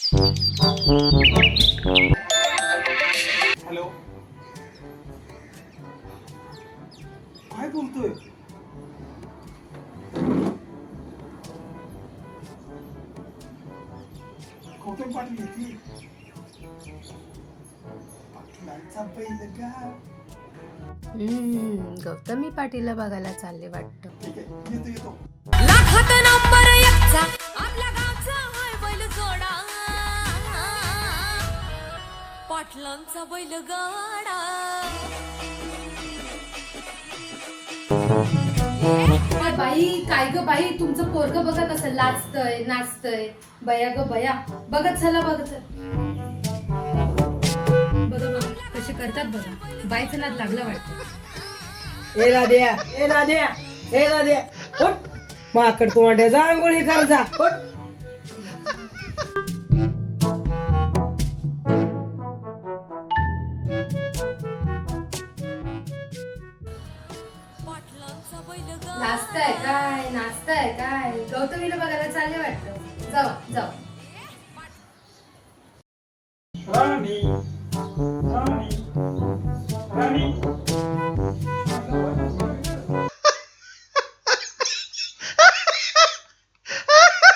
Hello, काय बोलतोय? गौतम पाटील येते. पाटलांचा बैल का? गौतमी पाटीलला बघायला चालले वाटतं. ठीक आहे, येतो येतो. लाखात नंबर एकचा आपल्या गावचा हाय बैल जोडा, पाटलांचा बैल गाडा. बाई काय ग बाई, तुमचं पोरग बघा कसं लाजतय नाचतय. बया ग बया, बघत चला बघत. बघा बघा कसे करतात बघा, बाईचं नाद लागला वाटतं. ए राध्या, ए राध्या, ए राध्या, उठ. माकड तोंड्याचा आंघोळी कर जा, उठ. पाटलांचा बैल गाडा. नाचताय काय नाचताय काय, गौतमीला बघायला चालले वाटतं. जावा जावा. राणी राणी राणी